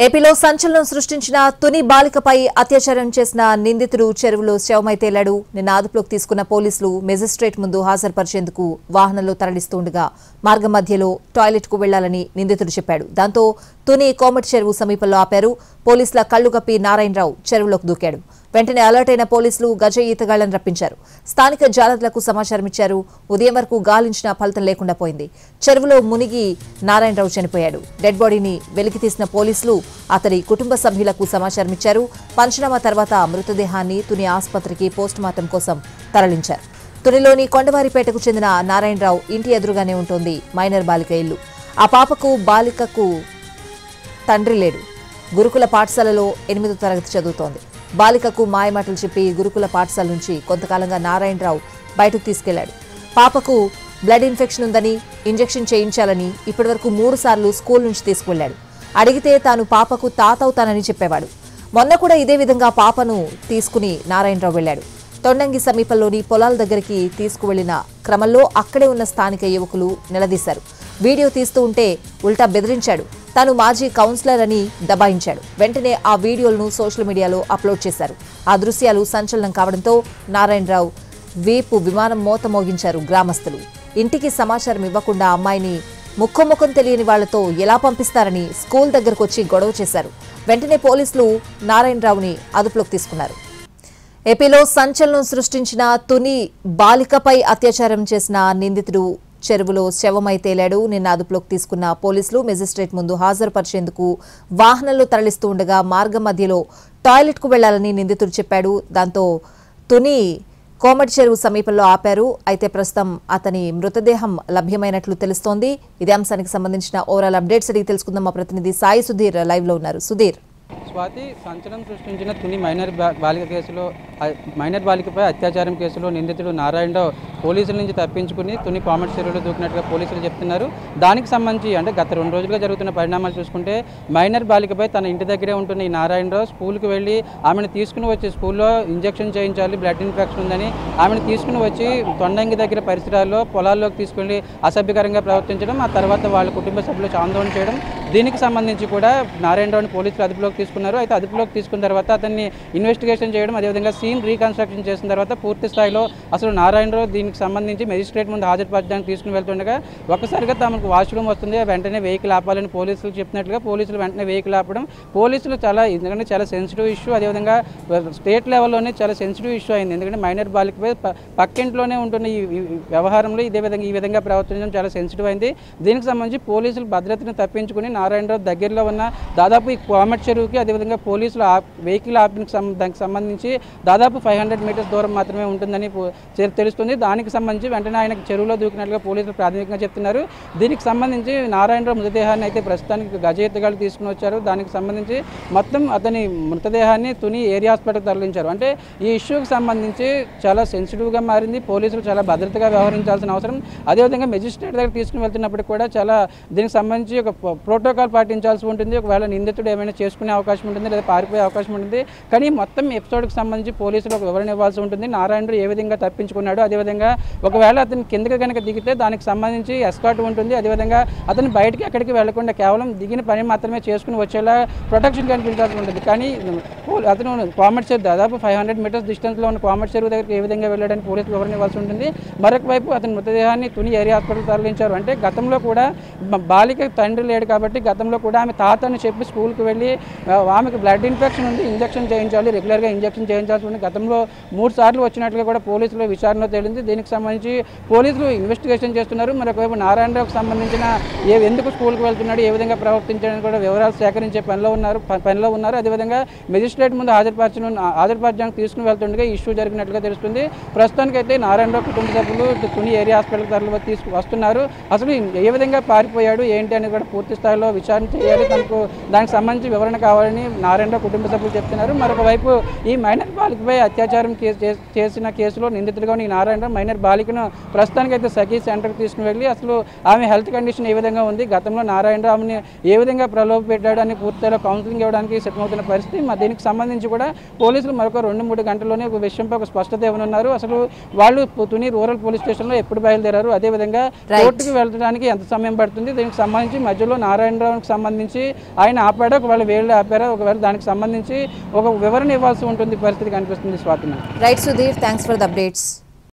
ఏపీలో సంచలనం సృష్టించిన తుని బాలికపై అత్యాచారం చేసిన నిందితుడు చెరువులో శవమై తేలాడు. నిన్న అదుపులోకి తీసుకున్న పోలీసులు మెజిస్ట్రేట్ ముందు హాజరుపరిచేందుకు వాహనంలో తరలిస్తుండగా మార్గం మధ్యలో టాయిలెట్ కు వెళ్లాలని నిందితుడు చెప్పాడు. దాంతో తుని కోమటి చెరువు సమీపంలో ఆపారు. పోలీసుల కళ్లు కప్పి నారాయణరావు చెరువులోకి దూకాడు. వెంటనే అలర్ట్ అయిన పోలీసులు గజ ఈతగాళ్లను రప్పించారు. స్థానిక జాలర్లకు సమాచారం ఇచ్చారు. ఉదయం వరకు గాలించిన ఫలితం లేకుండా పోయింది. చెరువులో మునిగి నారాయణరావు చనిపోయాడు. డెడ్ బాడీని వెలికి తీసిన పోలీసులు అతడి కుటుంబ సభ్యులకు సమాచారం ఇచ్చారు. పంచనామా తర్వాత మృతదేహాన్ని తుని ఆసుపత్రికి పోస్టుమార్టం కోసం తరలించారు. తునిలోని కొండవారిపేటకు చెందిన నారాయణరావు ఇంటి ఎదురుగానే ఉంటోంది మైనర్ బాలిక ఇల్లు. ఆ పాపకు బాలికకు తండ్రి లేడు. గురుకుల పాఠశాలలో 8వ తరగతి చదువుతోంది. బాలికకు మాయమాటలు చెప్పి గురుకుల పాఠశాల నుంచి కొంతకాలంగా నారాయణరావు బయటకు తీసుకెళ్లాడు. పాపకు బ్లడ్ ఇన్ఫెక్షన్ ఉందని ఇంజెక్షన్ చేయించాలని ఇప్పటివరకు 3 సార్లు స్కూల్ నుంచి తీసుకువెళ్లాడు. అడిగితే తాను పాపకు తాతవుతానని చెప్పేవాడు. మొన్న కూడా ఇదే విధంగా పాపను తీసుకుని నారాయణరావు వెళ్లాడు. తొండంగి సమీపంలోని పొలాల దగ్గరికి తీసుకువెళ్లిన క్రమంలో అక్కడే ఉన్న స్థానిక యువకులు నిలదీశారు. వీడియో తీస్తూ ఉంటే ఉల్టా బెదిరించాడు. తాను మాజీ కౌన్సిలర్ అని దబాయించాడు. వెంటనే ఆ వీడియోలను సోషల్ మీడియాలో అప్లోడ్ చేశారు. ఆ దృశ్యాలు సంచలనం కావడంతో నారాయణరావు వీపు విమానం మోత మోగించారు గ్రామస్తులు. ఇంటికి సమాచారం ఇవ్వకుండా అమ్మాయిని ముఖం తెలియని వాళ్లతో ఎలా పంపిస్తారని స్కూల్ దగ్గరకు వచ్చి గొడవ చేశారు. వెంటనే పోలీసులు నారాయణరావుని అదుపులోకి తీసుకున్నారు. ఏపీలో సంచలనం సృష్టించిన తుని బాలికపై అత్యాచారం చేసిన నిందితుడు చెరువులో శవమై తేలాడు. నిన్న అదుపులోకి తీసుకున్న పోలీసులు మెజిస్ట్రేట్ ముందు హాజరుపరిచేందుకు వాహనంలో తరలిస్తూ ఉండగా మార్గం మధ్యలో టాయిలెట్ కు వెళ్లాలని నిందితుడు చెప్పాడు. దాంతో తుని కోమటి చెరువు సమీపంలో ఆపారు. అయితే ప్రస్తుతం అతని మృతదేహం లభ్యమైనట్లు తెలుస్తోంది. ఇదే అంశానికి సంబంధించిన ఓవరాల్ అప్డేట్స్ అడిగి తెలుసుకుందాం. మా ప్రతినిధి సాయి సుధీర్ లైవ్ లో ఉన్నారు. సుధీర్, స్వాతి, సంచలనం సృష్టించిన తుని మైనర్ బాలికపై అత్యాచారం కేసులో నిందితుడు నారాయణరావు పోలీసుల నుంచి తప్పించుకుని తుని కోమటి చెరువులో దూకినట్టుగా పోలీసులు చెప్తున్నారు. దానికి సంబంధించి అంటే గత 2 రోజులుగా జరుగుతున్న పరిణామాలు చూసుకుంటే మైనర్ బాలికపై తన ఇంటి దగ్గరే ఉంటున్న ఈ నారాయణరావు స్కూల్కి వెళ్ళి ఆమెను తీసుకుని వచ్చి స్కూల్లో ఇంజెక్షన్ చేయించాలి, బ్లడ్ ఇన్ఫెక్షన్ ఉందని ఆమెను తీసుకుని వచ్చి తొండంగి దగ్గర పరిసరాల్లో పొలాల్లోకి తీసుకెళ్లి అసభ్యకరంగా ప్రవర్తించడం, ఆ తర్వాత వాళ్ళ కుటుంబ సభ్యులు ఆందోళన చేయడం, దీనికి సంబంధించి కూడా నారాయణరావుని పోలీసులు అదుపులోకి తీసుకున్నారు. అయితే అదుపులోకి తీసుకున్న తర్వాత అతన్ని ఇన్వెస్టిగేషన్ చేయడం, అదేవిధంగా సీన్ రీకన్స్ట్రక్షన్ చేసిన తర్వాత పూర్తి స్థాయిలో అసలు నారాయణరావు దీనికి సంబంధించి మెజిస్ట్రేట్ ముందు హాజరుపరచడానికి తీసుకుని వెళ్తుండగా ఒక్కసారిగా తమకు వాష్రూమ్ వస్తుంది, వెంటనే వెహికల్ ఆపాలని పోలీసులు చెప్పినట్లుగా పోలీసులు వెంటనే వెహికల్ ఆపడం, పోలీసులు ఎందుకంటే చాలా సెన్సిటివ్ ఇష్యూ, అదేవిధంగా స్టేట్ లెవెల్లోనే చాలా సెన్సిటివ్ ఇష్యూ అయింది. ఎందుకంటే మైనర్ బాలికపై పక్కింట్లోనే ఉంటున్న ఈ వ్యవహారంలో ఈ విధంగా ప్రవర్తించడం చాలా సెన్సిటివ్ అయింది. దీనికి సంబంధించి పోలీసులు భద్రతను తప్పించుకుని నారాయణరావు దగ్గరలో ఉన్న దాదాపు ఈ కోమటి చెరువుకి అదేవిధంగా పోలీసులు వెహికల్ ఆపిన దానికి సంబంధించి దాదాపు 500 మీటర్స్ దూరం మాత్రమే ఉంటుందని తెలుస్తుంది. దానికి సంబంధించి వెంటనే ఆయనకు చెరువులో దూకినట్లుగా పోలీసులు ప్రాథమికంగా చెప్తున్నారు. దీనికి సంబంధించి నారాయణరావు మృతదేహాన్ని అయితే ప్రస్తుతానికి గజ ఎత్తుగాళ్ళు తీసుకుని వచ్చారు. దానికి సంబంధించి మొత్తం అతని మృతదేహాన్ని తుని ఏరియా హాస్పిటల్కి తరలించారు. అంటే ఈ ఇష్యూకి సంబంధించి చాలా సెన్సిటివ్గా మారింది. పోలీసులు చాలా భద్రతగా వ్యవహరించాల్సిన అవసరం, అదేవిధంగా మెజిస్ట్రేట్ దగ్గర తీసుకుని వెళ్తున్నప్పటికీ కూడా చాలా దీనికి సంబంధించి ఒక ప్రోటోకాల్ పాటించాల్సి ఉంటుంది. ఒకవేళ నిందితుడు ఏమైనా చేసుకునే అవకాశం ఉంటుంది లేదా పారిపోయే అవకాశం ఉంటుంది. కానీ మొత్తం ఎపిసోడ్కి సంబంధించి పోలీసులు ఒక వివరణ ఇవ్వాల్సి ఉంటుంది. నారాయణరావు ఏ విధంగా తప్పించుకున్నాడు, అదేవిధంగా ఒకవేళ అతను కిందకి కనుక దిగితే దానికి సంబంధించి ఎస్కార్ట్ ఉంటుంది, అదేవిధంగా అతను బయటికి ఎక్కడికి వెళ్లకుండా కేవలం దిగిన పని మాత్రమే చేసుకుని వచ్చేలా ప్రొటెక్షన్ కనిపించాల్సి ఉంటుంది. కానీ అతను కోమటి చెరువు దాదాపు 500 మీటర్స్ డిస్టెన్స్లో ఉన్న కోమటి చెరువు దగ్గరికి ఏ విధంగా వెళ్ళాడని పోలీసులు వివరణ ఇవ్వాల్సి ఉంటుంది. మరొక వైపు అతని మృతదేహాన్ని తుని ఏరియా హాస్పిటల్ తరలించారు. అంటే గతంలో కూడా బాలిక తండ్రి లేడు కాబట్టి గతంలో కూడా ఆమె తాతని చెప్పి స్కూల్కి వెళ్ళి ఆమెకు బ్లడ్ ఇన్ఫెక్షన్ ఉంది, ఇంజెక్షన్ చేయించాలి, రెగ్యులర్గా ఇంజెక్షన్ చేయించాల్సి ఉంది. గతంలో 3 సార్లు వచ్చినట్లుగా కూడా పోలీసులు విచారణలో తేలింది. దీనికి సంబంధించి పోలీసులు ఇన్వెస్టిగేషన్ చేస్తున్నారు. మరొకవైపు నారాయణరావుకు సంబంధించిన ఎందుకు స్కూల్కి వెళ్తున్నాడు, ఏ విధంగా ప్రవర్తించడానికి కూడా వివరాలు సేకరించే పనిలో ఉన్నారు. అదేవిధంగా మెజిస్ట్రేట్ ముందు హాజరుపరచడానికి తీసుకుని వెళ్తుండగా ఇష్యూ జరిగినట్లుగా తెలుస్తుంది. ప్రస్తుతానికైతే నారాయణరావు కుటుంబ సభ్యులు తుని ఏరియా హాస్పిటల్కి వస్తున్నారు. అసలు ఏ విధంగా పారిపోయాడు ఏంటి అని కూడా పూర్తి స్థాయిలో విచారణ చేయాలి, దానికి సంబంధించి వివరణ కావాలని నారాయణరావు కుటుంబ సభ్యులు చెప్తున్నారు. మరొక వైపు ఈ మైనర్ బాలికపై అత్యాచారం చేసిన కేసులో నిందితుడిగా ఈ నారాయణరావు మైనర్ బాలికను ప్రస్తుతానికైతే సఖీ సెంటర్కి తీసుకుని వెళ్ళి అసలు ఆమె హెల్త్ కండిషన్ ఏ విధంగా ఉంది, గతంలో నారాయణరావు ఆమెని ఏ విధంగా ప్రలోభ పెట్టాడు అని పూర్తిగా కౌన్సిలింగ్ ఇవ్వడానికి సిద్ధమవుతున్న పరిస్థితి. దీనికి సంబంధించి కూడా పోలీసులు మరొక 2-3 గంటల్లోనే ఒక విషయంపై ఒక స్పష్టత ఇవ్వనున్నారు. అసలు వాళ్ళు తుని రూరల్ పోలీస్ స్టేషన్లో ఎప్పుడు బయలుదేరారు, అదేవిధంగా కోర్టుకు వెళ్ళడానికి ఎంత సమయం పడుతుంది, దీనికి సంబంధించి మధ్యలో నారాయణరావుకి సంబంధించి ఆయన ఆపాడా, ఒకవేళ వేళ్ళు ఆపారా, ఒకవేళ దానికి సంబంధించి ఒక వివరణ ఇవ్వాల్సి ఉంటుంది పరిస్థితి కనిపిస్తుంది. Swathi. Right Sudheer, thanks for the updates.